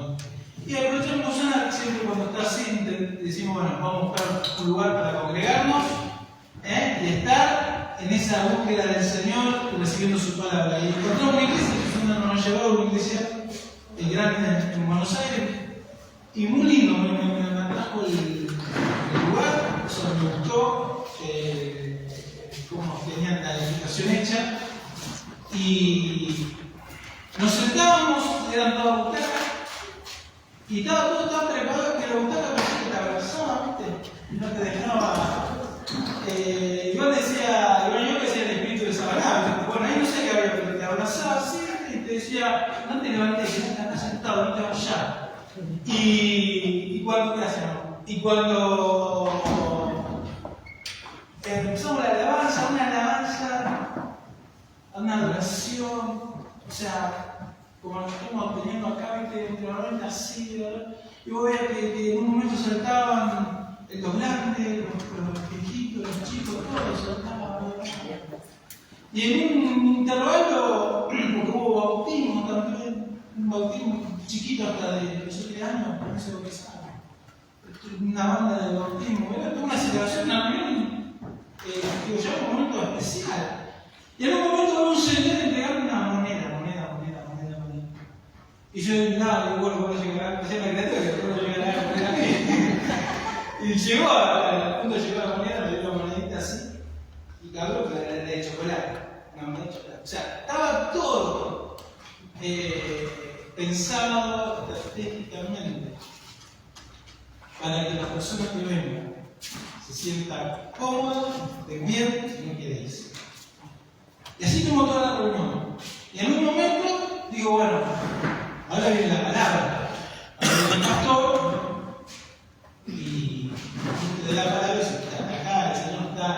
¿no? Y aprovechamos siempre cuando está así, decimos, bueno, vamos a buscar un lugar para congregarnos y estar en esa búsqueda del Señor, recibiendo su palabra. Y encontramos una iglesia, que nos llevó a una iglesia grande en Buenos Aires, y muy lindo, me atrajo el lugar, o sea, me gustó cómo tenían la edificación hecha, y nos sentábamos, eran todas butacas, y todo estaba preparado, que la butaca parecía que te abrazaba, ¿viste? Y no te dejaba. Igual decía, yo que decía el espíritu de Sabaná, bueno, ahí no sé qué había, pero te abrazaba así, y te decía, no te levantes, que estás sentado, no te vayas. Y cuando, gracias, ¿no? Y cuando empezamos la alabanza, una adoración, o sea, como lo estamos teniendo acá, entre así, ¿verdad? Y vos veías que en un momento saltaban los grandes, los viejitos, los chicos, todos saltaban. Y en un intervalo, porque hubo bautismo también, un bautismo chiquito hasta de 7 años, no sé lo que sabe. Una banda de bautismo, era toda una celebración, una reunión que llegó un momento especial. Y en un momento hubo un señor entregando una moneda. Y yo miraba, y bueno, llegará, decía la criatura que después llegará a poner aquí. Y llegó, al punto llegó la moneda, me dio una monedita así, y cabrón, que era de chocolate, una moneda de chocolate. O sea, estaba todo pensado estratégicamente para que las personas que vengan se sientan cómodas, de bien, y no quiere irse. Y así como toda la reunión. Y en un momento digo, bueno, ahora viene la palabra. Ahora viene el pastor y de la palabra se está acá, el Señor está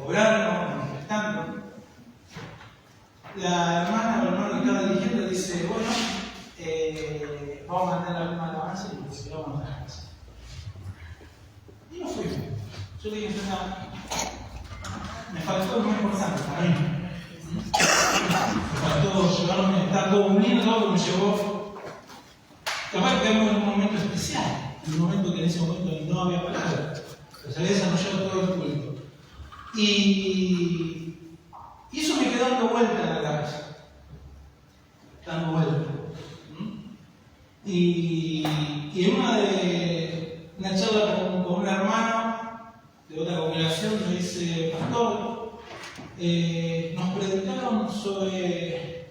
obrando, manifestando. La hermana o el hermano que estaba dirigiendo dice, bueno, vamos a mantener la misma alabanza y nos vamos a la casa. Y no fui. Yo le dije, me faltó lo más importante para mí. Me faltó llevarme, estar todo unido, todo me llevó. Capaz que quedamos en un momento especial, en un momento que en ese momento no había palabra. Pero se había desarrollado todo el culto. Y eso me quedó dando vuelta en la cabeza. Dando vuelta. Y en una charla con un hermano de otra congregación me dice, pastor, nos predicaron sobre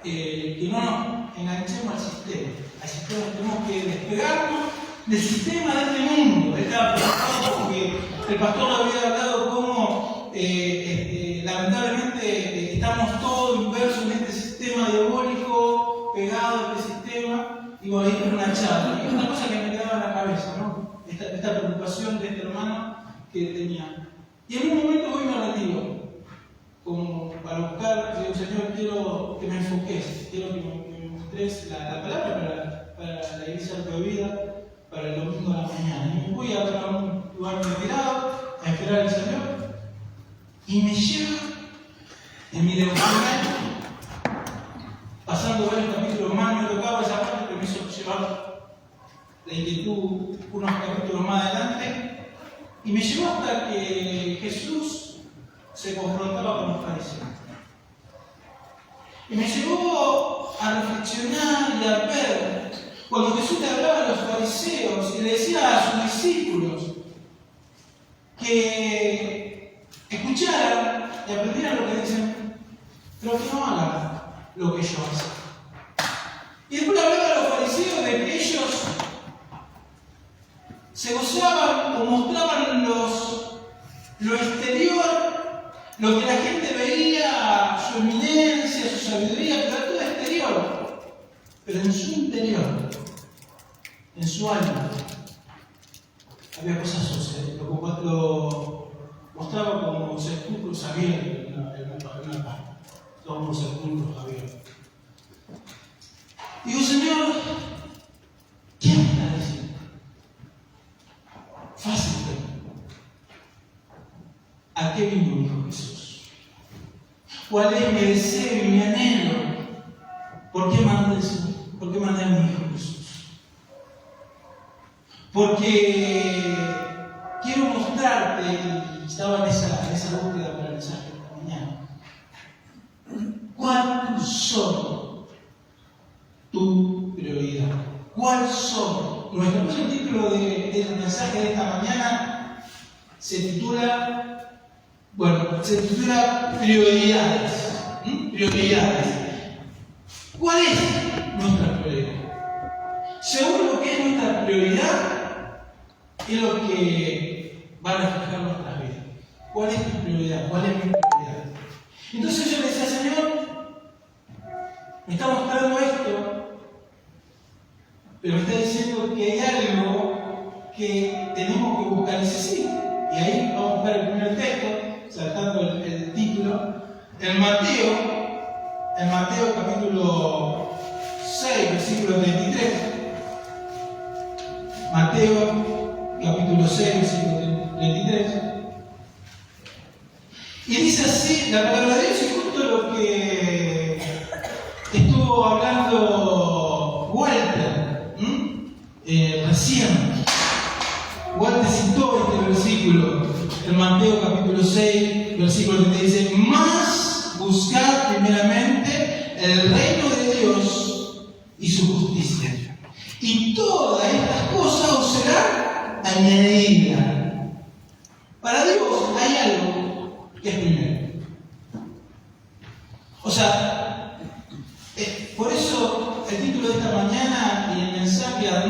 que no nos enganchemos al sistema. Al sistema tenemos que despegarnos del sistema de este mundo. Estaba preocupado porque el pastor había hablado como lamentablemente estamos todos inmersos en este sistema diabólico, pegados a este sistema, y bueno, ahí con una charla. Y es una cosa que me quedaba en la cabeza, ¿no? Esta preocupación de este hermano que tenía. Y en un momento voy y me retiro, como para buscar, digo, Señor, quiero que me enfoques, quiero que me mostres la palabra para la iglesia de vida, para el domingo de la mañana. Y me voy a un lugar retirado a esperar al Señor, y me lleva en mi devocional, pasando varios capítulos más, me tocaba esa parte que me hizo llevar la inquietud unos capítulos más adelante, y me llevó hasta que Jesús se confrontaba con los fariseos. Y me llevó a reflexionar y a ver, cuando Jesús le hablaba a los fariseos y le decía a sus discípulos que escucharan y aprendieran lo que dicen, pero que no hagan lo que ellos hacen. Y después le hablaba a los fariseos de que ellos se gozaban o mostraban lo exterior, lo que la gente veía, su eminencia, su sabiduría, pero era todo exterior. Pero en su interior, en su alma, había cosas sucias. Lo mostraba como sepulcros abiertos en una parte. Todos como sepulcros abiertos. Digo, Señor, ¿qué me está diciendo? Fácil. ¿A qué vino, dijo Jesús? ¿Cuál es mi deseo y mi anhelo? ¿Por qué mandó el Señor? Porque quiero mostrarte, y estaba en esa búsqueda para el mensaje de esta mañana, ¿cuáles son tu prioridad? ¿Cuáles son? El título del mensaje de esta mañana se titula Prioridades. Prioridades. ¿Cuál es nuestra prioridad? Según lo que es nuestra prioridad, es lo que va a reflejar nuestras vidas. ¿Cuál es tu prioridad? ¿Cuál es mi prioridad? Entonces yo le decía, Señor, me está mostrando esto, pero me está diciendo que hay algo que tenemos que buscar. Y dice, sí. Y ahí vamos a buscar el primer texto, saltando el título, en Mateo capítulo 6, versículo 33. Mateo capítulo 6, versículo 33. Y dice así, la palabra de Dios es justo lo que estuvo hablando Walter recién. Walter citó este versículo en Mateo capítulo 6, versículo 30, dice: más buscar primeramente el reino de Dios y su justicia, y todas estas cosas os serán añadidas. Para Dios hay algo que es primero. O sea, por eso el título de esta mañana y el mensaje a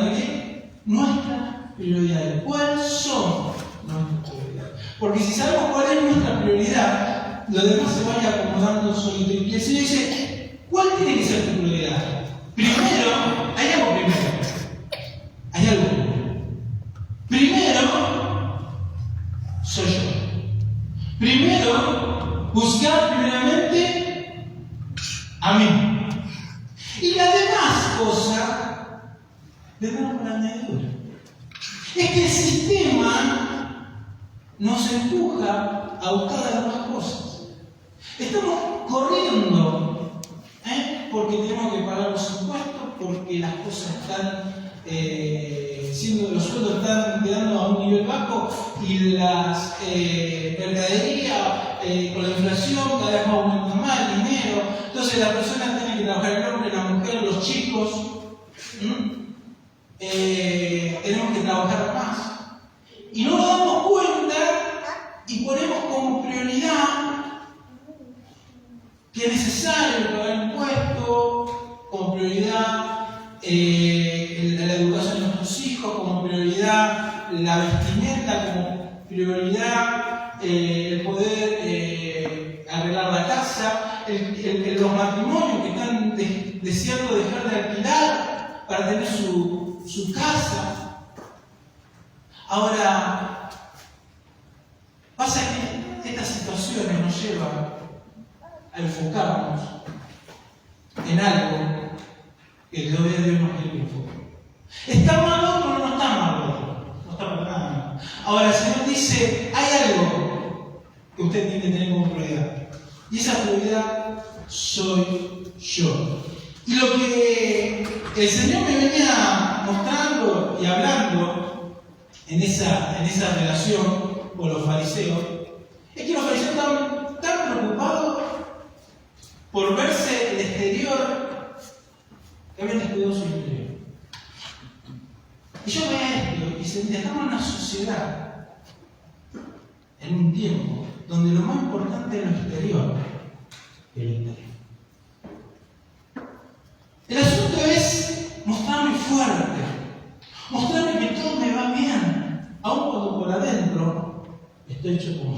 nuestras prioridades. ¿Cuáles son nuestras prioridades? Porque si sabemos cuál es nuestra prioridad, lo demás se vaya acomodando solito. Y el Señor dice, ¿cuál tiene que ser tu prioridad? Primero, hay algo primero. Hay algo primero. Primero, soy yo. Primero, buscar primeramente a mí. Y las demás cosas vendrán por añadidura. Es que el sistema nos empuja a buscar las demás cosas. Estamos corriendo porque tenemos que pagar los impuestos, porque las cosas están los sueldos están quedando a un nivel bajo y las mercaderías con la inflación cada vez más aumenta más el dinero. Entonces la persona tiene que trabajar, el hombre, la mujer, los chicos. Tenemos que trabajar más. Y no nos damos cuenta y ponemos como prioridad que es necesario pagar impuestos, como prioridad la educación de nuestros hijos, como prioridad la vestimenta, como prioridad el poder arreglar la casa, los matrimonios que están deseando dejar de alquilar para tener su casa. Ahora, pasa que estas situaciones nos llevan a enfocarnos en algo que todavía Dios nos quiere enfocar. ¿Está mal otro o no está mal otro? No está para nada mal. Ahora, el Señor dice, hay algo que usted tiene que tener como prioridad. Y esa prioridad soy yo. Y lo que el Señor me venía mostrando y hablando en esa relación con los fariseos, es que los fariseos estaban tan preocupados por verse el exterior que habían descuidado su interior. Y yo veía esto y sentía, estamos en una sociedad, en un tiempo, donde lo más importante es lo exterior que el interior. El asunto es mostrarme fuerte, mostrarme que todo me va bien, aun cuando por adentro estoy hecho como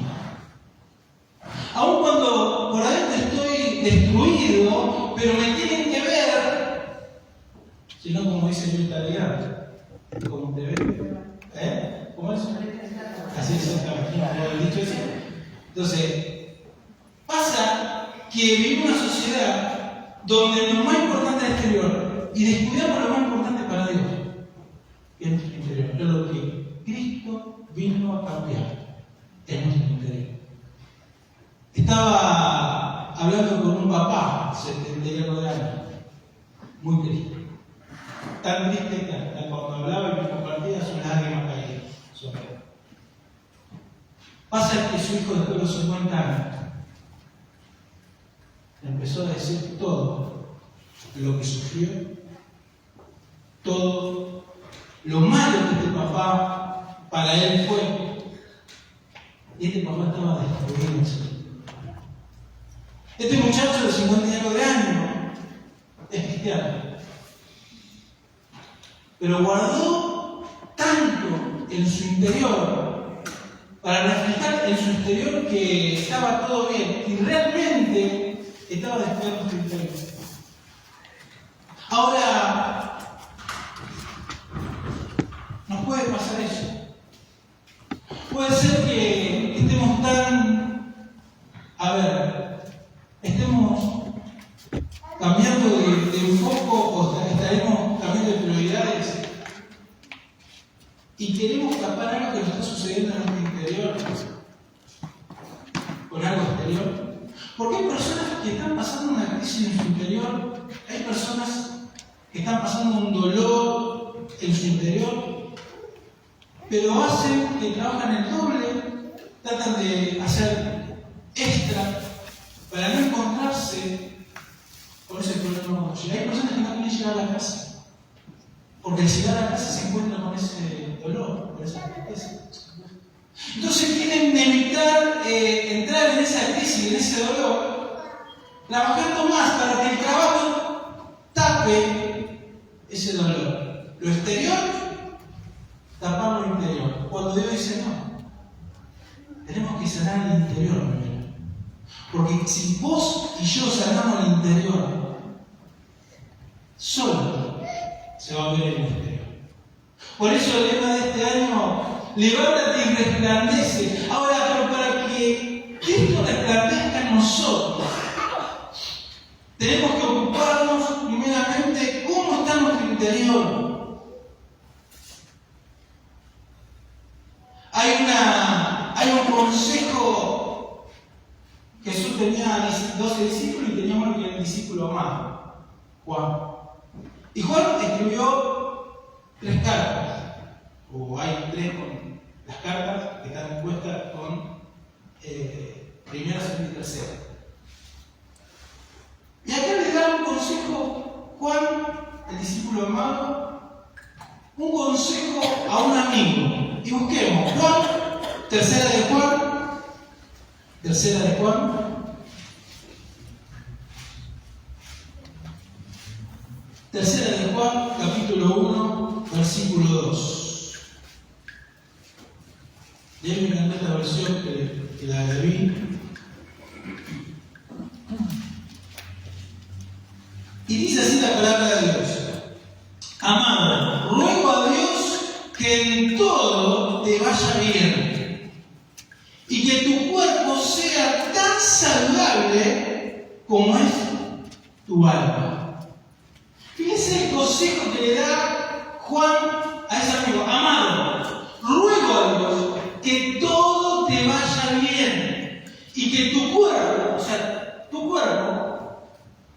aun cuando por adentro estoy destruido, pero me tienen que ver, si no como dice Luis Talleyrand, como te ve, ¿cómo es? Así es, el dicho ese. Entonces, pasa que vivimos una sociedad donde lo más importante es el exterior y descuidamos lo más importante para Dios, que es nuestro interior. Es lo que Cristo vino a cambiar, es nuestro interior. Estaba hablando con un papá, 70 y algo de años, muy triste. tan triste que hasta cuando hablaba y me compartía sus lágrimas caían sobre él. Pasa que su hijo, después de los 50 años, empezó a decir todo lo que sufrió, todo lo malo que este papá para él fue. Y este papá estaba destruido. Este muchacho de 50 y algo de años es cristiano, pero guardó tanto en su interior para reflejar en su exterior que estaba todo bien y realmente estaba descuidando su interior. Ahora, nos puede pasar eso. Puede ser que estemos estemos cambiando de enfoque o estaremos cambiando de prioridades y queremos tapar algo que nos está sucediendo en nuestro interior con algo exterior. Porque hay personas que están pasando una crisis en su interior, hay personas que están pasando un dolor en su interior, pero hacen que trabajan el doble, tratan de hacer extra para no encontrarse con ese problema. Y hay personas que no quieren llegar a la casa, porque al llegar a la casa se encuentran con ese dolor, con esa tristeza. Entonces quieren evitar entrar en esa crisis, en ese dolor, trabajando más para que el trabajo tape ese dolor. Lo exterior, tapar lo interior. Cuando Dios dice no, tenemos que sanar el interior primero. Porque si vos y yo sanamos el interior, solo se va a ver el exterior. Por eso el lema de este año, levántate y resplandece. Ahora, pero para que esto resplandezca en nosotros, tenemos que ocuparnos primeramente de cómo está nuestro interior. Hay un consejo. Jesús tenía 12 discípulos y tenía uno que era el discípulo amado, Juan. Y Juan escribió 3 cartas, o hay 3 con las cartas que están compuestas con primera, segunda y tercera. Y acá le da un consejo Juan, el discípulo amado, un consejo a un amigo. Y busquemos Juan, tercera de Juan, capítulo 1, versículo 2. Y a mí me encantó esta versión que la leí. Y dice así la palabra de Dios: amado, ruego a Dios que en todo te vaya bien y que tu cuerpo sea tan saludable como es tu alma. Fíjense el consejo que le da Juan a ese amigo: amado, ruego a Dios que todo te vaya bien y que tu cuerpo, o sea, tu cuerpo,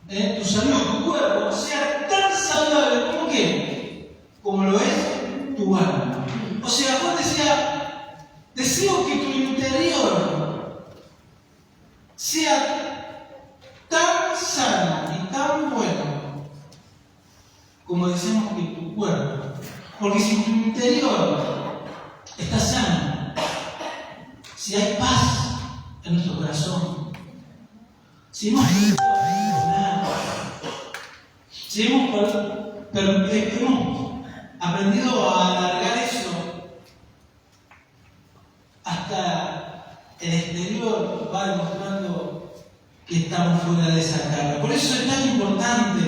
tu salud, tu cuerpo sea tan saludable como ¿qué? Como lo es tu alma. O sea, Juan decía: deseo que tu interior sea tan sano y tan bueno como decimos que tu cuerpo. Porque si tu interior está sano, si hay paz en nuestro corazón, si hemos si hemos aprendido a alargar eso hasta el exterior, va demostrando que estamos fuera de esa carga. Por eso es tan importante.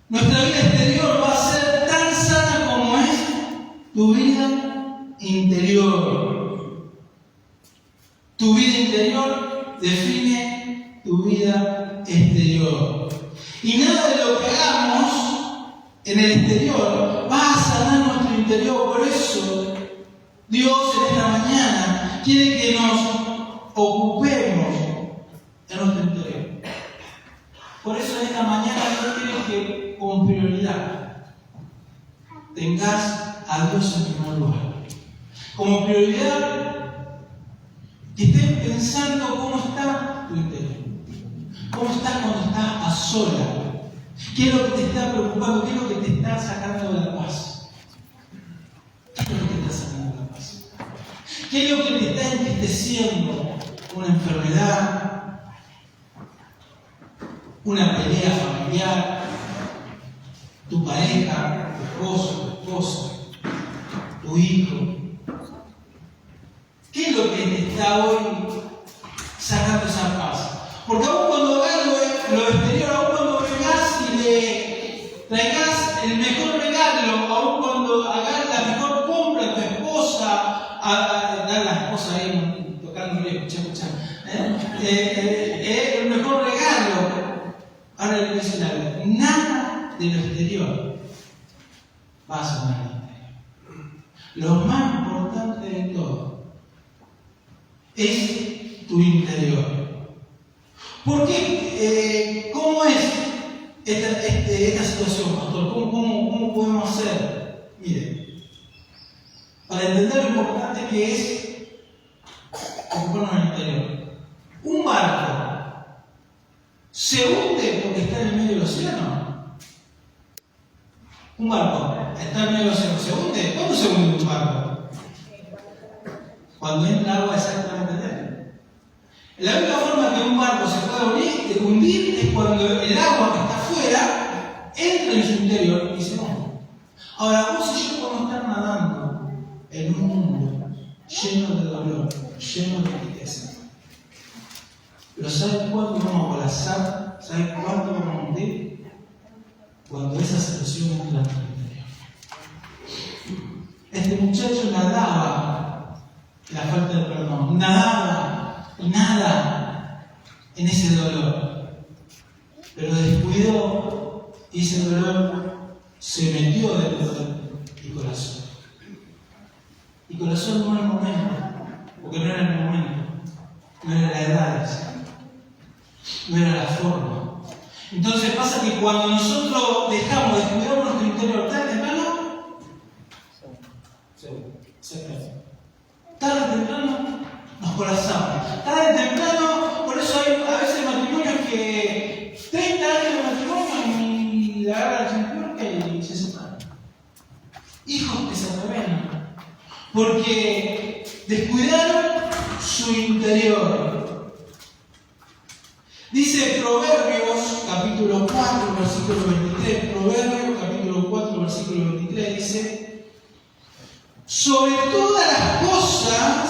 Nuestra vida exterior va a ser tan sana como es tu vida interior. Tu vida interior define tu vida exterior. Y nada de lo que hagamos en el exterior va a sanar nuestro interior. Por eso Dios en esta mañana quiere que nos ocupemos en nuestro interior. Por eso en esta mañana Dios quiere que prioridad tengas a Dios en primer lugar. Como prioridad, que estés pensando cómo está tu interior. ¿Cómo estás cuando estás a sola? ¿Qué es lo que te está preocupando? ¿Qué es lo que te está sacando de la paz? ¿Qué es lo que te está sacando de la paz? ¿Qué es lo que te está entristeciendo? ¿Una enfermedad? ¿Una pelea familiar? ¿Tu pareja? ¿Tu esposo? ¿Tu esposa? ¿Tu hijo? ¿Qué es lo que te está hoy sacando esa paz? Porque aún cuando hagas lo exterior, aún cuando vengas y le traigas el mejor regalo, aún cuando hagas la mejor compra a tu esposa, a la esposa ahí tocándole, escucha, el mejor regalo, ahora le voy a decir algo, nada de lo exterior va a sonar al interior. Lo más importante de todo es tu interior. ¿Por qué? ¿Cómo es esta situación, pastor? ¿Cómo podemos hacer? Mire, para entender lo importante que es ocuparnos en el interior. Un barco se hunde porque está en el medio del océano. Un barco está en medio del océano, ¿se hunde? ¿Cuándo se hunde un barco? Cuando entra agua exactamente dentro. La única forma que un barco se puede hundir es cuando el agua que está afuera entra en su interior y se hunde. Ahora, vos y yo podemos estar nadando en un mundo lleno de dolor, lleno de tristeza. Pero ¿sabes cuándo vamos a colapsar? ¿Sabes cuándo vamos a hundir? Cuando esa situación entra en nuestro interior. Este muchacho nadaba la falta de perdón, nadaba nada en ese dolor, pero descuidó y ese dolor se metió dentro de mi corazón. Mi corazón no era el momento, porque no era el momento, no era la edad, no era la forma. Entonces pasa que cuando nosotros dejamos de cuidar nuestro interior tarde o temprano, tarde o temprano nos colapsamos. Tarde o temprano, por eso hay a veces matrimonios que 30 años de matrimonio y le agarran la champurca y se separan. Hijos que se rebelan porque descuidaron su interior. Dice Proverbios capítulo 4 versículo 23, Proverbios capítulo 4 versículo 23 dice: sobre todas las cosas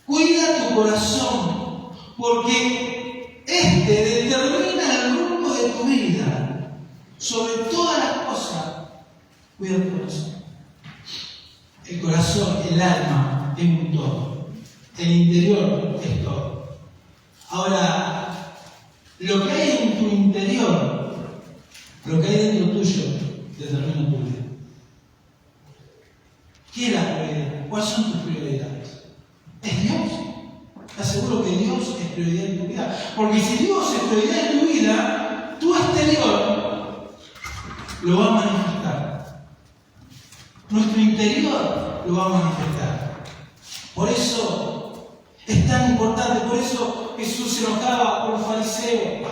cuida tu corazón, porque este determina el rumbo de tu vida. Sobre todas las cosas cuida tu corazón. El corazón, el alma, es un todo. El interior es todo. Ahora, lo que hay en tu interior, lo que hay dentro tuyo, determina tu vida. ¿Qué es la prioridad? ¿Cuáles son tus prioridades? ¿Es Dios? ¿Estás seguro que Dios es prioridad en tu vida? Porque si Dios es prioridad en tu vida, tu exterior lo va a manifestar. Nuestro interior lo va a manifestar. Por eso es tan importante, por eso Jesús se enojaba por los fariseos.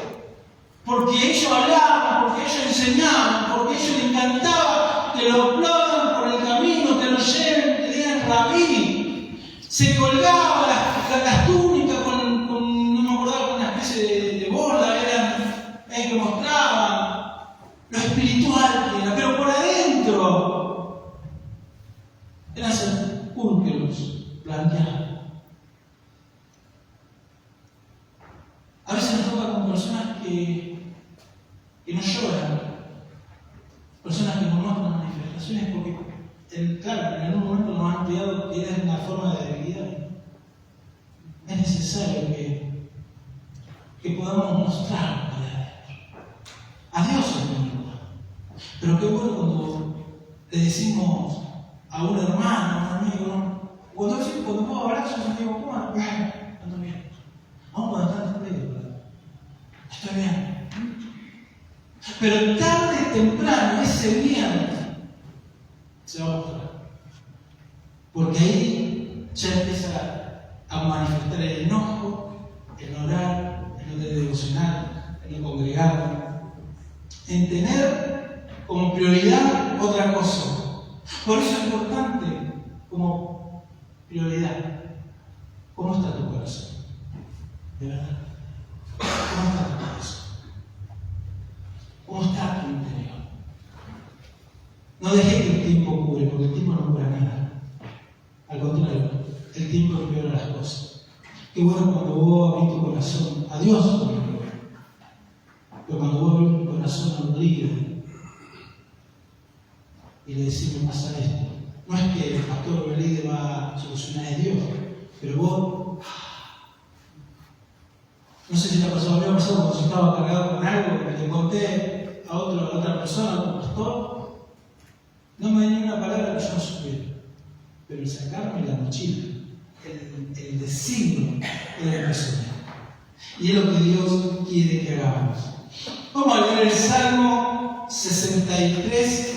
Porque ellos hablaban, porque ellos enseñaban, porque a ellos les encantaba que lo aplaudan por el camino, que lo lleven, que digan rabí. Se colgaba las túnicas con, no me acordaba, con una especie de borda, eran que mostraban lo espiritual que era, pero por adentro eran sepulcros blanqueados. A veces nos toca con personas que no lloran, personas que no muestran manifestaciones porque, claro, en algún momento nos han cuidado que es una forma de debilidad. Es necesario que podamos mostrar a Dios en primer lugar. Pero qué bueno cuando le decimos a un hermano, a un amigo, ¿no? Cuando puedo abrazos, digo, ¿cómo? Ando bien. Aún cuando están en medio, estoy bien. Pero tarde o temprano ese bien se va a mostrar. Porque ahí ya empieza a manifestar el enojo, el orar, el no tener devocional, el no congregar, en tener como prioridad otra cosa. Por eso es importante como prioridad. ¿Cómo está tu corazón? ¿De verdad? ¿Cómo está tu corazón? ¿Cómo está tu interior? No dejes que el tiempo cure, porque el tiempo no cura nada. Al contrario, el tiempo empeora las cosas. Qué bueno cuando vos abrís tu corazón a Dios, por ejemplo. Pero cuando vos abrís tu corazón a un líder y le decís, me pasa esto. No es que el pastor o el líder va a solucionar a Dios, pero vos, no sé si te ha pasado, me ha pasado cuando yo estaba cargado con algo que le conté a otra persona, a otro pastor, no me dio una palabra que yo no supiera, pero el sacarme la mochila, el decirlo, era impresionante. Y es lo que Dios quiere que hagamos. Vamos a leer el Salmo 63,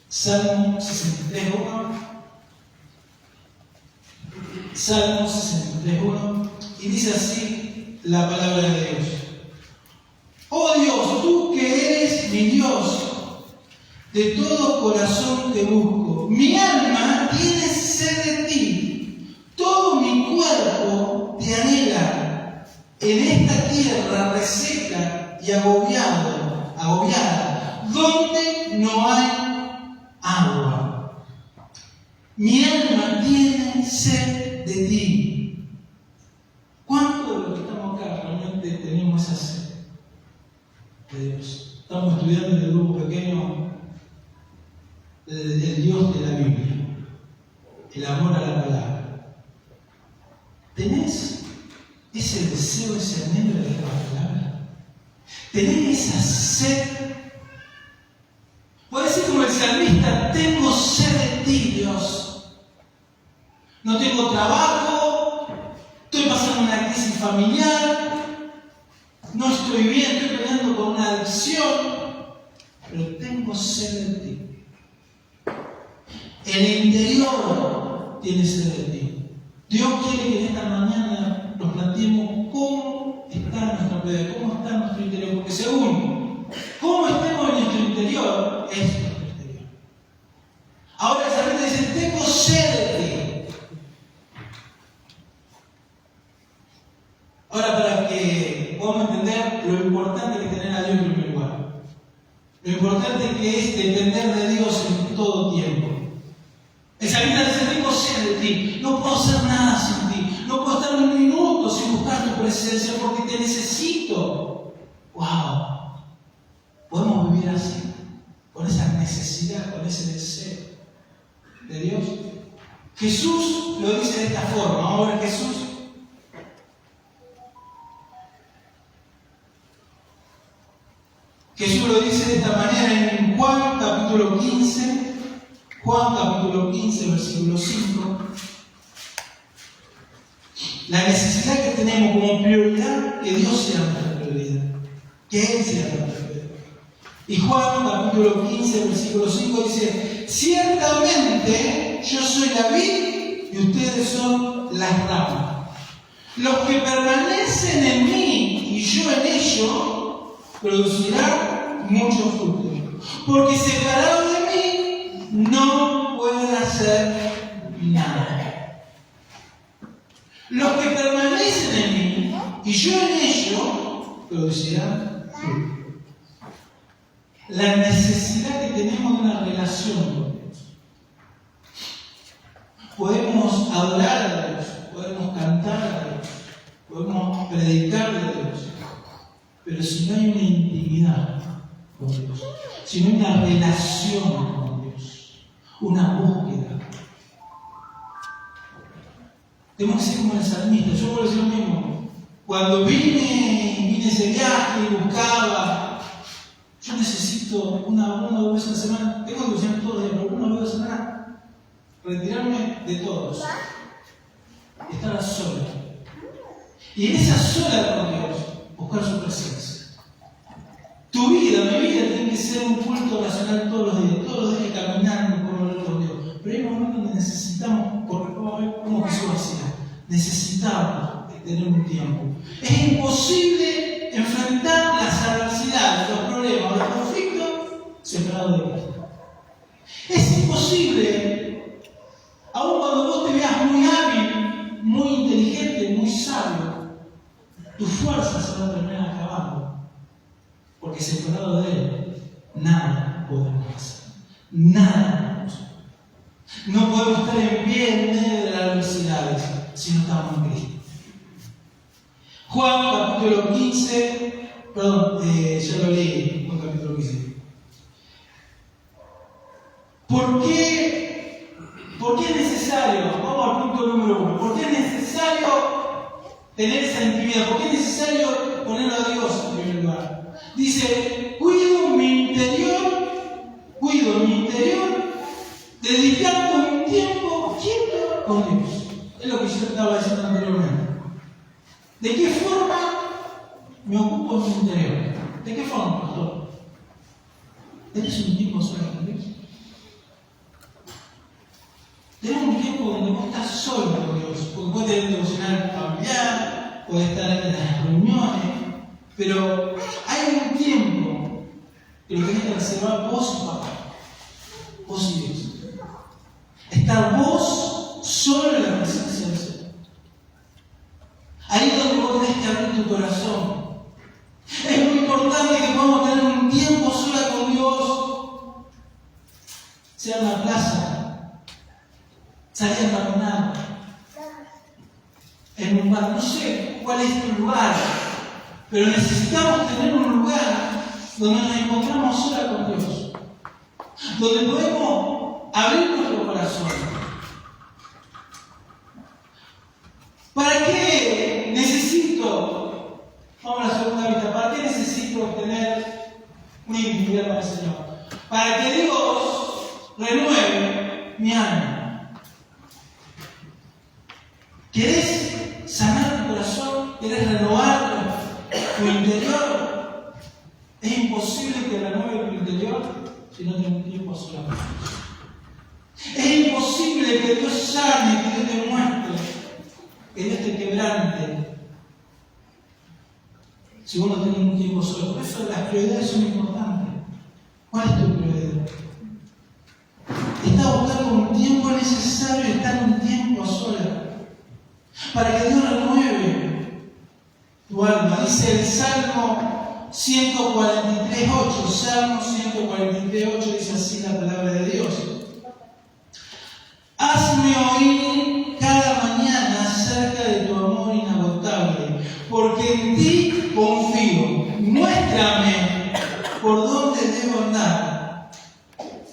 Salmo 63, 1. Salmo 63, 1. Y dice así la palabra de Dios. Oh Dios, tú que eres mi Dios, de todo corazón te busco. Mi alma tiene sed de ti. Todo mi cuerpo te anhela. En esta tierra reseca y agobiada, donde no hay agua. Mi alma tiene sed de ti. ¿Cuántos de los que estamos acá realmente tenemos esa sed de Dios? Estamos estudiando en el grupo pequeño el Dios de la Biblia, el amor a la palabra. ¿Tenés ese deseo, ese anhelo de la palabra? ¿Tenés esa sed? Puede decir como el salmista, tengo sed de ti, Dios. No tengo trabajo, estoy pasando una crisis familiar, no estoy bien, estoy peleando con una adicción, pero tengo sed de ti. El interior tiene sed de ti. Dios quiere que en esta mañana nos planteemos cómo está nuestra vida, cómo está nuestro interior, porque según cómo estemos en nuestro interior, es nuestro exterior. Ahora el salmista dice, tengo sed de ti. Ahora, para que podamos entender lo importante que es tener a Dios en primer lugar, lo importante que es depender de Dios en todo tiempo. El salmista dice, tengo sed de ti, no puedo hacer nada sin ti, no puedo estar un minuto sin buscar tu presencia porque te necesito. ¡Wow! Podemos vivir así, con esa necesidad, con ese deseo de Dios. Jesús lo dice de esta forma. Vamos a ver Jesús. Jesús lo dice de esta manera en Juan capítulo 15. Juan capítulo 15, versículo 5. La necesidad que tenemos como prioridad, que Dios sea nuestra prioridad. Que Él sea nuestra prioridad. Y Juan capítulo 15, versículo 5 dice, ciertamente yo soy la vid y ustedes son las ramas. Los que permanecen en mí y yo en ellos, producirán mucho fruto. Porque separados de mí, no pueden hacer nada. Los que permanecen en mí y yo en ellos producirán fruto. La necesidad que tenemos de una relación con Dios. Podemos adorar a Dios, podemos cantar a Dios, podemos predicar a Dios, pero si no hay una intimidad con Dios, si no hay una relación con Dios, una búsqueda, tenemos que ser como el salmista. Yo puedo decir lo mismo. Cuando vine ese viaje y buscaba, yo necesito una o dos veces a la semana, tengo que usar todos los días, pero una o dos veces a la semana, retirarme de todos, estar a solas. Y en esa sola con Dios, buscar su presencia. Tu vida, mi vida, tiene que ser un culto racional todos los días caminando por el con Dios. Pero hay momentos donde necesitamos, porque vamos a ver cómo Jesús hacía, necesitamos tener un tiempo. Es imposible enfrentar las adversidades, los problemas, los conflictos separados de Cristo. Es imposible, aun cuando vos te veas muy hábil, muy inteligente, muy sabio, tu fuerza se va a terminar acabando. Porque separado de Él, nada podemos hacer. Nada podemos hacer. No podemos estar en pie en medio de las adversidades si no estamos en Cristo. Juan capítulo 15, ya lo leí, Juan capítulo 15. ¿Por qué es necesario? Vamos al punto número 1. ¿Por qué es necesario tener esa intimidad? ¿Por qué es necesario poner a Dios en primer lugar? Dice, cuido mi interior, dedicando un tiempo quieto con Dios. Es lo que yo estaba diciendo anteriormente. ¿De qué forma me ocupo de mi interior? ¿De qué forma, pastor? ¿Tenés un tiempo solo con Dios? Tenés un tiempo donde vos estás solo con Dios, porque puedes tener un devocional familiar, puedes estar en las reuniones, pero hay un tiempo que lo tenés que reservar vos y papá, vos y Dios. Estar vos solo en la presencia del Señor. Ahí es donde vos tenés que abrir tu corazón. Es muy importante que podamos tener un tiempo sola con Dios, sea en la plaza, salir a caminar, en un bar, no sé cuál es tu lugar, pero necesitamos tener un lugar donde nos encontramos sola con Dios, donde podemos abrir nuestro corazón. ¿Para qué necesito, vamos a la segunda vista, para qué necesito tener una intimidad con el Señor? Para que Dios renueve mi alma. ¿Querés sanar tu corazón? ¿Querés renovar tu interior? Es imposible que renueve tu interior si no tienes un tiempo sola con Dios. Es imposible que Dios sane, que Dios te muestre, que Dios te quebrante, si vos no tenés un tiempo solo. Por eso las prioridades son importantes. ¿Cuál es tu prioridad? Está buscando un tiempo necesario, estar un tiempo a solas, para que Dios renueve tu alma. Dice el Salmo 143:8. Salmo 143:8 dice así la palabra de Dios. Hazme oír cada mañana acerca de tu amor inagotable, porque en ti confío. Muéstrame por dónde debo andar,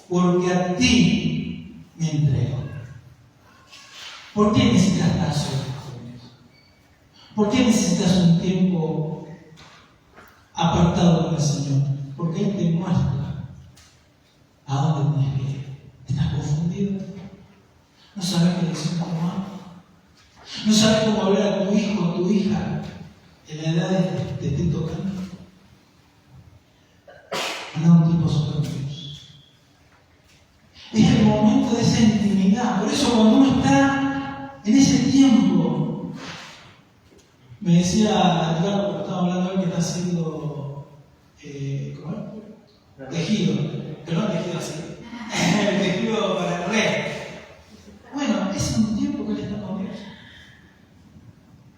porque a ti me entrego. ¿Por qué necesitas estar solo con Dios? ¿Por qué necesitas un tiempo apartado con el Señor? Porque Él te muestra a dónde tienes que ir. ¿Estás confundido? ¿No sabes qué decir tomar? ¿No sabes cómo hablar a tu hijo o a tu hija en la edad de que te esté tocando? Anda un tiempo solo con Dios. Es el momento de esa intimidad. Por eso cuando uno está en ese tiempo, me decía Ricardo, cuando estaba hablando de él, que está haciendo tejido, pero no tejido así, tejido para el rey. Bueno, es un tiempo que él está con Dios.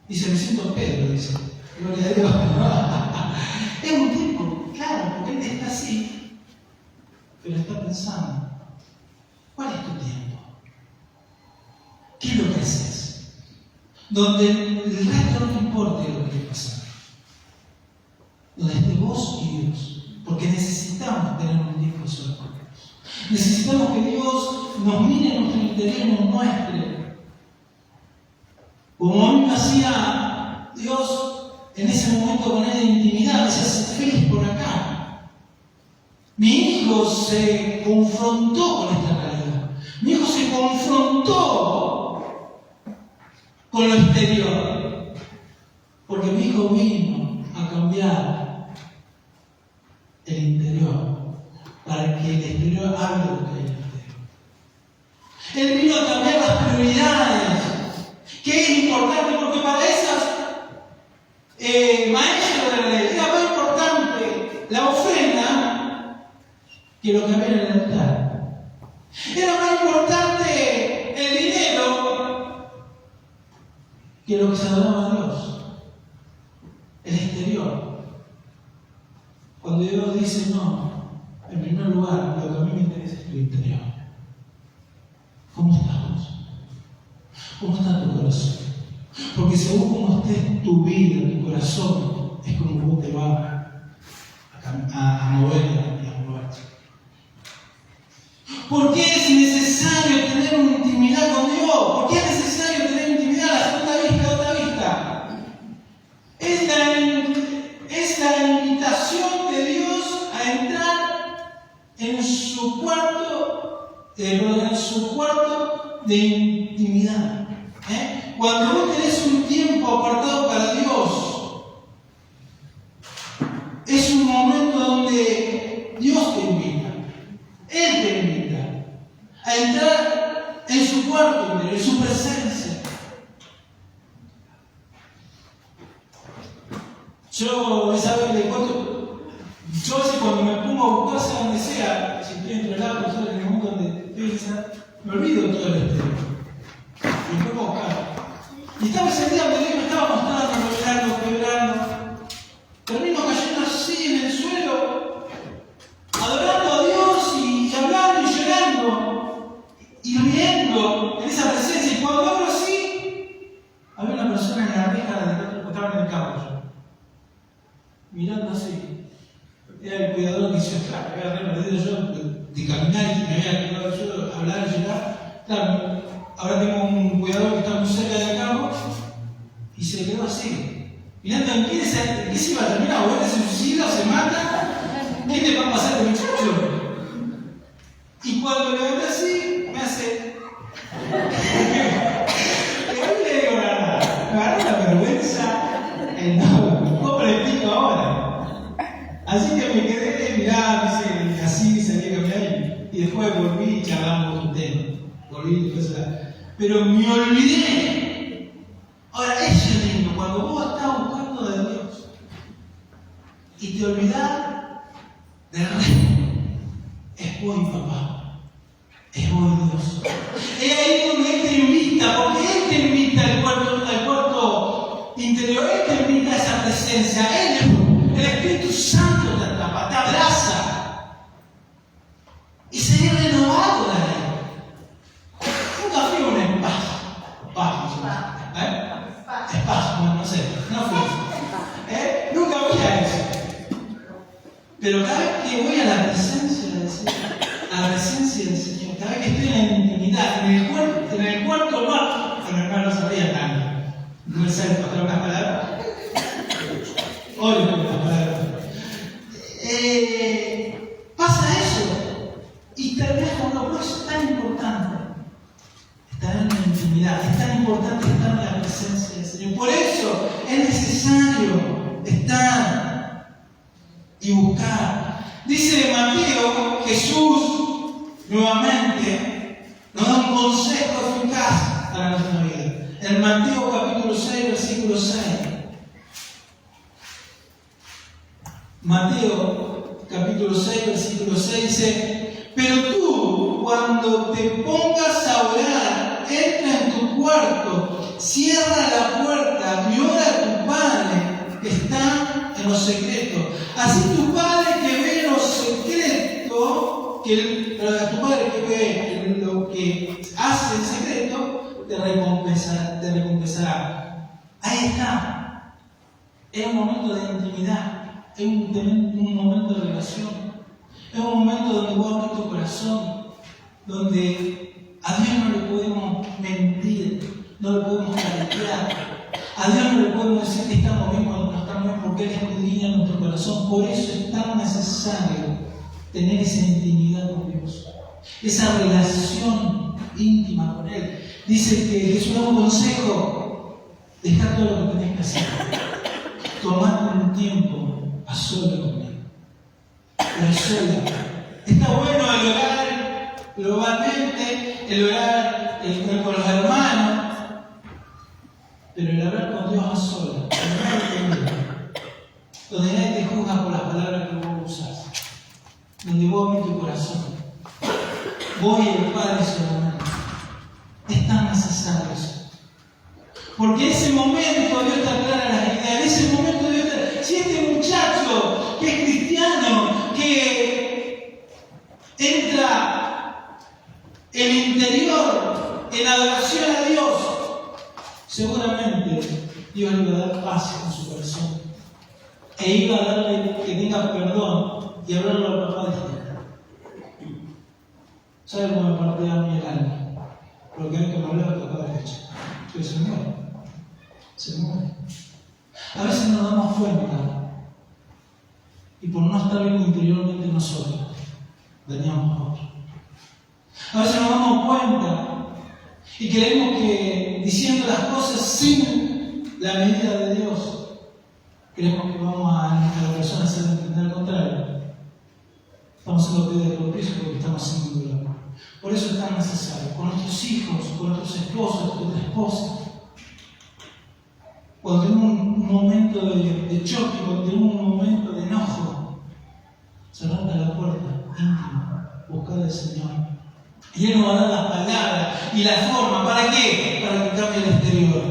Dice, me siento Pedro, dice. Gloria a Dios. Es un tiempo, claro, porque él está así, pero está pensando, ¿cuál es tu tiempo? ¿Qué es lo que haces? Donde el resto no te importe lo que pasa. Donde esté vos y Dios. Porque necesitamos tener un tiempo solo con Dios. Necesitamos que Dios nos mire en nuestro interior y nos muestre. Como a mí me hacía Dios en ese momento con él de intimidad, me decía, sé feliz por acá. Mi hijo se confrontó con esta realidad. Mi hijo se confrontó con lo exterior. Porque mi hijo vino a cambiar para que el exterior hable de lo que hay en el interior. Él vino a cambiar las prioridades. ¿Qué es importante? Porque para esas maestros de la ley era más importante la ofrenda que lo que había en el altar. Era más importante el dinero que lo que se adoraba a Dios. El exterior. Cuando Dios dice no, en primer lugar, lo que a mí me interesa es tu interior. ¿Cómo estás vos? ¿Cómo está tu corazón? Porque según cómo esté tu vida, tu corazón, es como vos te vas a mover y a moverte. ¿Por qué es necesario tener una intimidad con Dios? ¿Por qué es necesario tener intimidad? La segunda vista, otra vista. Es la invitación de Dios a entrar en su cuarto de intimidad. Cuando vos tenés un tiempo apartado para Dios, es un momento donde Dios te invita, Él te invita a entrar en su cuarto, en su presencia. Yo, esa vez le cuento, yo a veces cuando me pongo a buscar, sea donde sea, si estoy entre el auto, en el momento donde estoy, me olvido todo el exterior. Y me pongo a buscar. Y estaba ese día donde Dios me estaba mostrando, quebrando. Termino cayendo así en el suelo, adorando a Dios y hablando y llorando y riendo en esa presencia. Y cuando hablo así, había una persona en la reja del otro, estaba en el campo yo, mirando así. Era el cuidador que decía, claro, me había perdido yo de caminar y me había quedado yo hablar y llorar. Claro, ahora tengo un cuidador que está muy cerca de acá y se quedó así. Mirando en qué se iba a terminar, o se suicida o se mata. ¿Qué te va a pasar a este muchacho? Y cuando le veo así, me hace. No le digo nada. Me agarró la vergüenza enorme. ¿Cómo le explico ahora? Así que me quedé mirando, así salí a caminar y después volví y charlamos un tema. Volví después pero me olvidé. Ahora, eso es lindo, cuando vos estás buscando de Dios y te olvidás del Rey, es vos, papá, es vos, Dios. Es ahí donde Él te invita, porque Él te invita al cuarto interior, Él te invita a esa presencia, el Espíritu Santo te atrapa, te abraza y se ve renovado de ahí. Nunca fui a un espacio. Espacio, no sé, no fui. Nunca fui a eso. Pero cada vez que voy a la presencia del Señor, cada vez que estoy en la intimidad, en el cuarto lugar, pero hermano no sabía tanto. No me sale para unas palabras. Oye, unas palabras. Pasa eso. Y terminas con lo que es tan importante. Estar en la intimidad, es tan importante estar en la presencia del Señor. Por eso es necesario estar y buscar. Dice Mateo, Jesús nuevamente nos da un consejo eficaz para nuestra vida. En Mateo capítulo 6, versículo 6. Mateo capítulo 6, versículo 6 dice: pero tú, cuando te pongas a orar, entra en tu cuarto, cierra la puerta y ora a tu Padre que está en lo secreto. Así tu Padre que ve en lo secreto, tu Padre que ve lo que hace en secreto, te recompensará. Ahí está. Es un momento de intimidad, es un momento de relación, es un momento donde vos abres tu corazón, donde a Dios no le podemos mentir, no le podemos caretear. A Dios no le podemos decir que estamos bien cuando no estamos bien, porque Él escudriña nuestro corazón. Por eso es tan necesario tener esa intimidad con Dios, esa relación íntima con Él. Dice que Jesús da un consejo: deja todo lo que tenés que hacer, tomate un tiempo a solas conmigo, a solas. Está corporalmente, el orar con los hermanos, pero el hablar con Dios a solas, donde nadie te juzga por las palabras que vos usas, donde vos abrís tu corazón, vos y el Padre solamente, es tan necesario eso. Porque en ese momento Dios te aclara las ideas, en ese momento Dios te... Si este muchacho que es cristiano, que entra en el interior, en adoración a Dios, seguramente Dios le va a dar paz en su corazón. E iba a darle que tenga perdón y hablarlo al papá de este. ¿Sabe cómo me partía a mí el alma? Porque hay que hablar al papá de este. Pero se muere. Se muere. A veces nos damos cuenta y por no estar bien interiormente nosotros, dañamos a otros. A veces nos damos cuenta y creemos que diciendo las cosas sin la medida de Dios, creemos que vamos a la persona a hacer entender al contrario. Estamos haciendo pérdida de tropiezo porque estamos haciendo un dolor. Por eso es tan necesario, con nuestros hijos, con nuestros esposos, con nuestra esposa. Cuando tenemos un momento de choque, cuando tenemos un momento de enojo, cerrar la puerta íntima, buscar al Señor. Y Él nos va a dar las palabras y la forma. ¿Para qué? Para que cambie el exterior.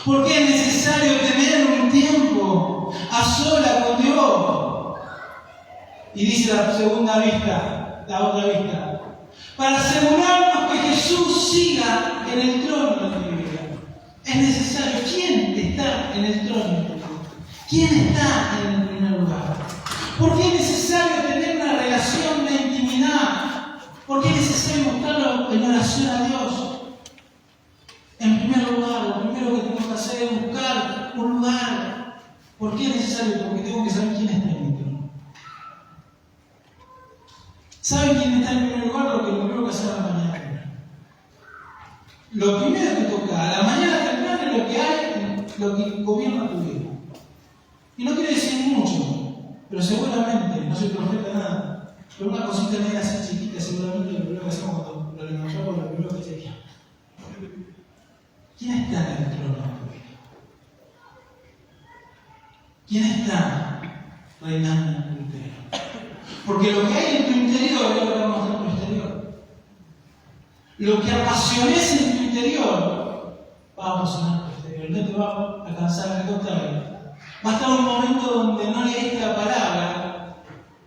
Porque es necesario tener un tiempo a sola con Dios. Y dice la segunda vista, la otra vista, para asegurarnos que Jesús siga en el trono de tu vida. Es necesario. ¿Quién está en el trono de tu vida? ¿Quién está en el primer lugar? Porque es necesario tener una relación de intimidad. Porque es necesario buscarlo en oración a Dios. En primer lugar, lo primero que tengo que hacer es buscar un lugar. ¿Por qué es necesario? Porque tengo que saber quién está en mi trono. ¿Saben quién está en primer lugar? Lo primero que hacer a la mañana. Lo primero que toca a la mañana temprano es lo que hay, lo que gobierna tu vida. Y no quiere decir mucho, pero seguramente, no soy profeta nada. Pero una cosita media así chiquita, seguramente lo primero que hacemos cuando lo levantamos, lo primero que sería. ¿Quién está en el trono de tu vida? ¿Quién está reinando en tu interior? Porque lo que hay en tu interior es lo que va a mostrar en tu exterior. Lo que apasionece en tu interior va a apasionar en tu exterior. No te va a cansar, al contrario. Va a estar un momento donde no leíste la palabra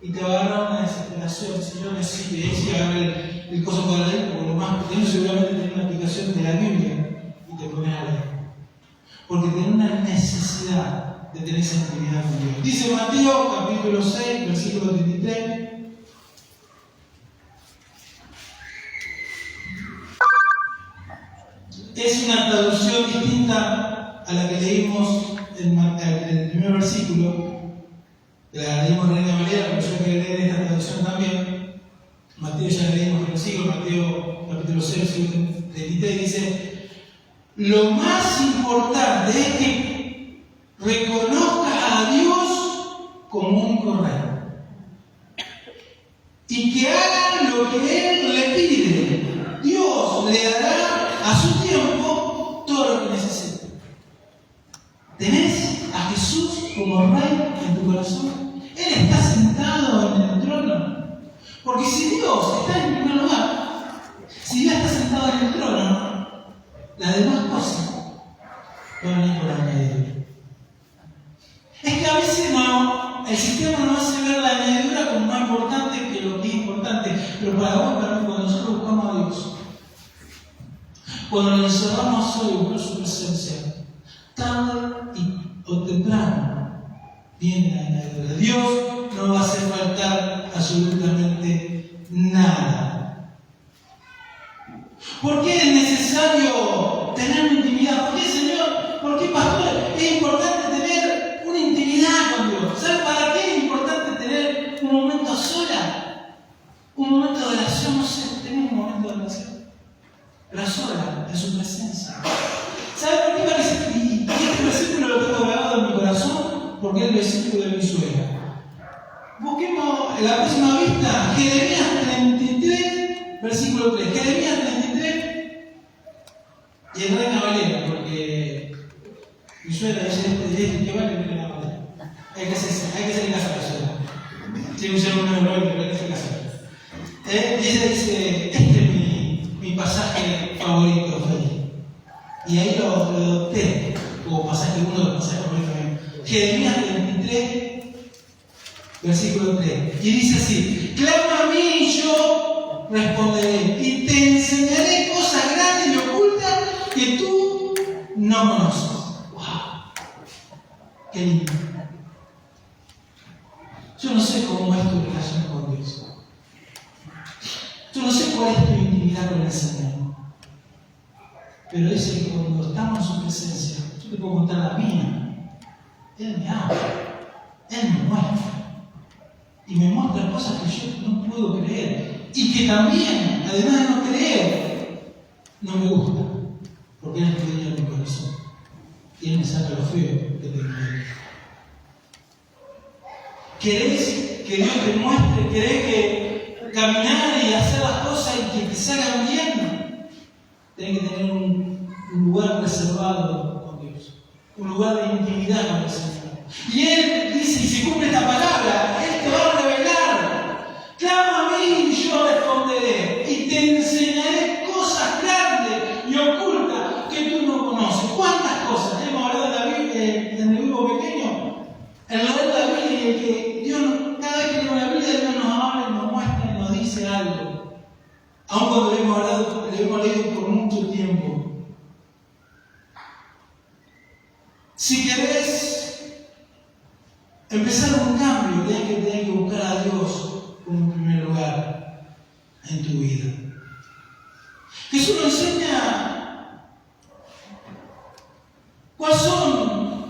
y te va a agarrar una desesperación. Si yo necesito, y ahí sí agarrar el coso para leer, porque lo más pequeño seguramente tiene una aplicación de la Biblia y te pones a leer. Porque tenés una necesidad de tener esa intimidad con Dios. Dice Mateo, capítulo 6, versículo 33. Es una traducción distinta a la que leímos en el primer versículo. La leímos en Reina Valera, pero yo quería leer esta traducción también. Mateo ya leímos el versículo, Mateo capítulo 6, versículo 33, dice: lo más importante es que reconozcas a Dios como único rey y que hagan lo que Él le pide. Dios le dará a su tiempo todo lo que necesite. ¿Tenés a Jesús como rey en tu corazón? Él está sentado en el trono. Porque si Dios está en primer lugar, si Dios está sentado en el trono, las demás cosas van a venir por añadidura. Es que a veces no, el sistema no hace ver la añadidura como más importante que lo que es importante. Pero para vos, para mí, cuando nosotros buscamos a Dios, cuando nos encerramos hoy y buscar su presencia, tarde o temprano viene la añadidura. Dios no va a hacer faltar absolutamente nada. ¿Por qué es necesario tener una intimidad? ¿Por qué, Señor? ¿Por qué, pastor? Es importante tener una intimidad con Dios. ¿Sabes para qué es importante tener un momento a sola? Un momento de oración, no sé, tenemos un momento de oración. Pero a sola, en su presencia. ¿Sabes por qué parece? Y este versículo lo tengo grabado en mi corazón porque es el versículo de mi suegra. Busquemos en la próxima vista Jeremías 33, versículo 3. Jeremías 33, y en Reina Valera, porque mi suegra dice que vale en Reina Valera. Hay que hacer caso a la suegra. Tiene un ser humano pero hay que hacer caso. Dice, este es mi pasaje favorito, Feli. Y ahí lo adopté como pasaje, uno de los pasajes favoritos míos. Jeremías 33, versículo 3. Y dice así: clama a mí y yo responderé, y te enseñaré cosas grandes y ocultas que tú no conoces. ¡Wow! ¡Qué lindo! Yo no sé cómo es tu relación con Dios. Yo no sé cuál es tu intimidad con el Señor. Pero dice que cuando estamos en su presencia, yo te puedo contar la mía. Él me habla. Él me muestra. Y me muestra cosas que yo no puedo creer. Y que también, además de no creer, no me gusta. Porque Él es el dueño de mi corazón. Y Él me saca lo feo que tengo ahí. ¿Querés que Dios te muestre? ¿Querés que caminar y hacer las cosas y que te salgan bien? Tenés que tener un lugar reservado con Dios. Un lugar de intimidad con el Señor. Y Él dice, y se cumple esta palabra, Él te va a revelar. Clama a mí y yo responderé. Y te enseñaré cosas grandes y ocultas que tú no conoces. ¿Cuántas cosas? Hemos hablado de la Biblia en el grupo pequeño. El leer la Biblia y el que Dios, cada vez que leemos la Biblia, Dios nos habla y nos muestra y nos dice algo. Aun cuando le hemos leído por mucho tiempo. Si querés empezar un cambio, tenés que buscar a Dios en primer lugar en tu vida. Jesús nos enseña cuáles son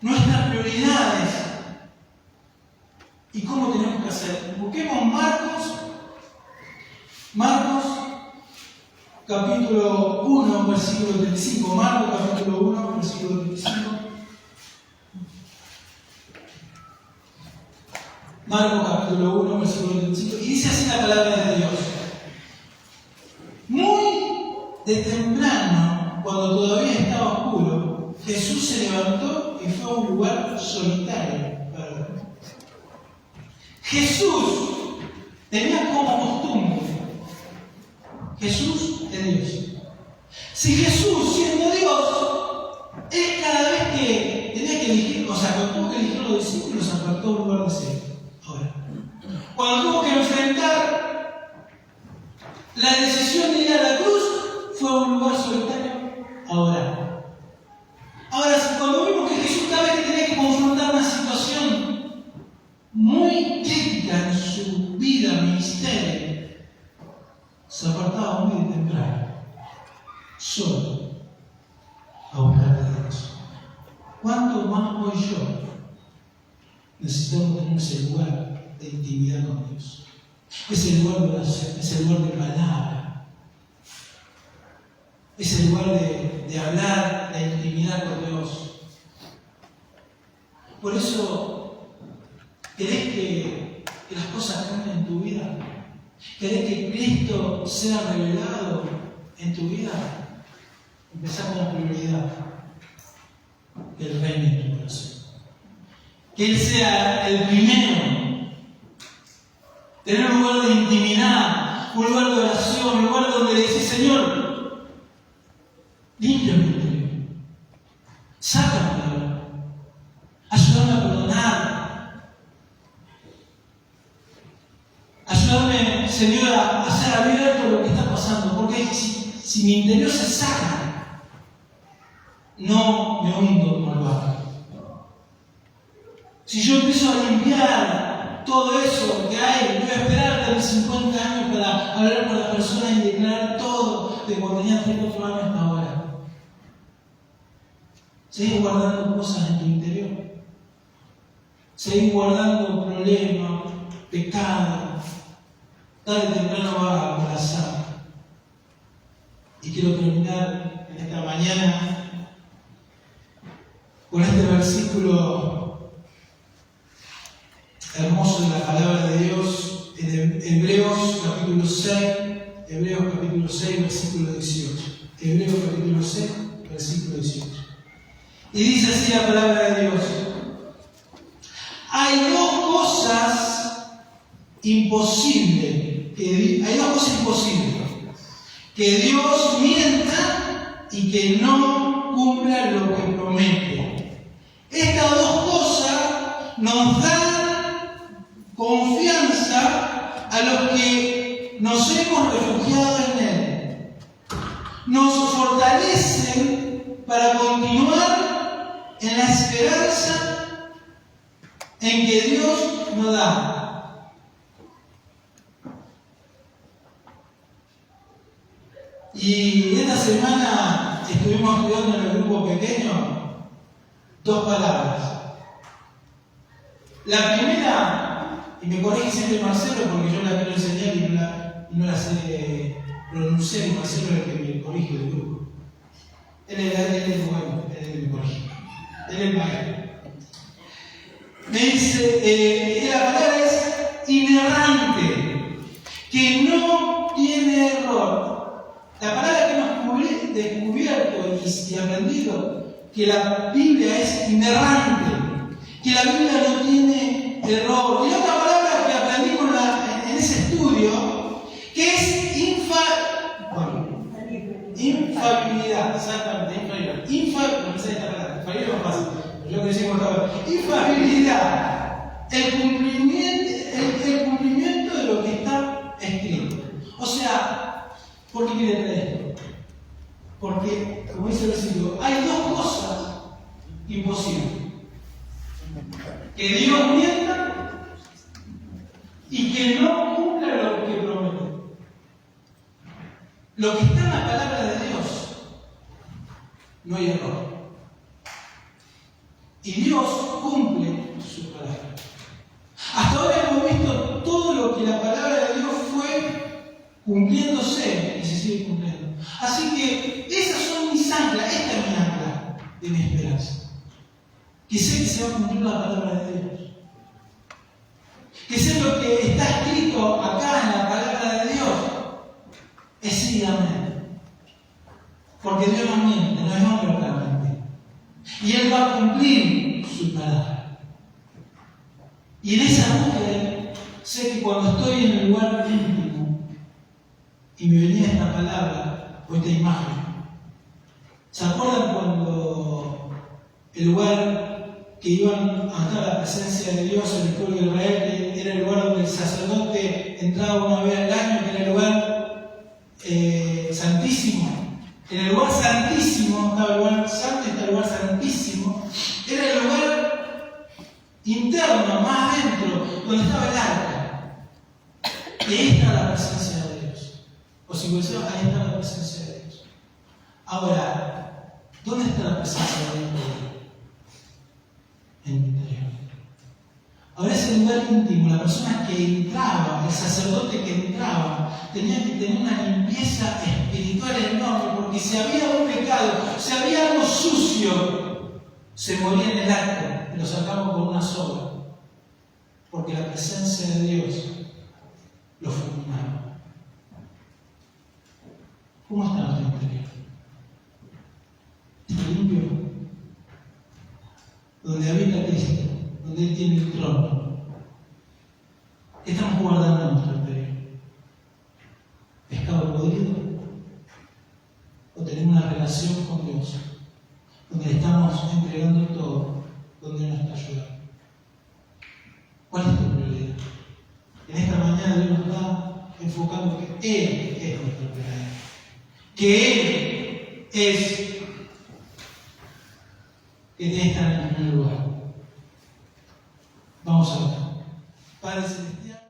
nuestras prioridades y cómo tenemos que hacer. Busquemos Marcos capítulo 1, versículo 35. Marcos capítulo 1, versículo 35. Marcos capítulo 1, versículo 35. Y dice así la palabra de Dios. Muy de temprano, cuando todavía estaba oscuro, Jesús se levantó y fue a un lugar solitario. Jesús tenía como costumbre. Jesús es Dios. Si Jesús, siendo Dios, Él cada vez que tenía que elegir, o sea, cuando tuvo que elegir a los discípulos, apartó un lugar desierto. Ahora, cuando tuvo que enfrentar la decisión de ir a la cruz, fue a un lugar solitario a orar. Ahora, cuando vimos que Jesús cada vez que tenía que confrontar una situación muy crítica en su vida, ministerio, se apartaba muy de temprano, solo, a buscar a Dios. ¿Cuánto más hoy yo necesitamos tener ese lugar de intimidad con Dios? Ese lugar de oración, ese lugar de palabra, ese lugar de hablar, de intimidad con Dios. Por eso, ¿querés que las cosas cambien en tu vida? ¿Querés que Cristo sea revelado en tu vida? Empezá con la prioridad que Él reine en tu corazón. Que Él sea el primero. Tener un lugar de intimidad, un lugar de oración, un lugar donde decís, Señor, límpiame el interior. Sácame, ayúdame a perdonar. Ayúdame, Señor, a hacer abierto lo que está pasando. Porque si mi interior se saca, no me hundo como el barro. Si yo empiezo a limpiar todo eso que hay, voy a esperar hasta mis 50 años para hablar con las personas y declarar todo de cuando tenía 3 o 4 años hasta ahora. Seguís guardando cosas en tu interior. Seguís guardando problemas, pecados. Tarde o temprano vas a colapsar. Y quiero terminar en esta mañana con este versículo hermoso de la palabra de Dios en Hebreos capítulo 6, Hebreos capítulo 6, versículo 18. Hebreos capítulo 6, versículo 18. Y dice así la palabra de Dios. Hay dos cosas imposibles. Que Dios mienta y que no cumpla lo que promete. Estas dos cosas nos dan confianza a los que nos hemos refugiado en Él. Nos fortalecen para continuar en la esperanza en que Dios nos da. Y esta semana estuvimos estudiando en el grupo pequeño dos palabras. La primera, y me corrige siempre Marcelo porque yo la quiero enseñar y no la sé pronunciar, y Marcelo es el que me corrige del grupo. Él es bueno, él es el que me corrige. Él es el maestro. Me dice, la palabra es inerrante, que no tiene error. La palabra que hemos descubierto y aprendido, que la Biblia es inerrante, que la Biblia no tiene error. Y otra palabra que aprendimos en ese estudio, que es infalibilidad. Exactamente, infalibilidad. El cumplimiento de lo que está escrito. O sea, ¿por qué quiere traer esto? Porque, como dice el versículo, hay dos cosas imposibles. Que Dios mienta y que no cumpla lo que promete. Lo que está en la palabra de Dios, no hay error. Y Dios cumple su palabra. Hasta ahora hemos visto todo lo que la palabra de Dios fue cumpliéndose y se sigue cumpliendo. Así que esas son mis anclas, esta es mi ancla de mi esperanza. Que sé que se va a cumplir la palabra de Dios. Que sé lo que está escrito acá en la palabra de Dios. Es sí y amén. Porque Dios no miente, no es hombre para mentir. Y Él va a cumplir su palabra. Y en esa búsqueda sé que cuando estoy en el lugar íntimo y me venía esta palabra o esta imagen, ¿se acuerdan cuando el lugar que iban a estar la presencia de Dios en el pueblo de Israel, que era el lugar donde el sacerdote entraba una vez al año, que era el lugar santísimo? En el lugar santísimo, estaba el lugar santo y está el lugar santísimo, era el lugar interno, más adentro, donde estaba el arca. Y ahí está la presencia de Dios. O si puede ser, ahí está la presencia de Dios. Ahora, ¿dónde está la presencia de Dios? En mi interior. Ahora ese lugar íntimo, la persona que entraba, el sacerdote que entraba, tenía que tener una limpieza espiritual enorme, porque si había un pecado, si había algo sucio, se moría en el acto, y lo sacamos con una soga, porque la presencia de Dios lo fulminaba. ¿Cómo está nuestro interior? ¿Está limpio? Donde habita Cristo, donde Él tiene el trono. ¿Qué estamos guardando en nuestro interior? ¿Pescado podrido? ¿O tenemos una relación con Dios, donde le estamos entregando todo, donde Él nos está ayudando? ¿Cuál es tu prioridad? En esta mañana Dios nos está enfocando que Él es nuestra prioridad, que Él es que tiene que estar en el primer lugar. Vamos a ver. Padre Celestial.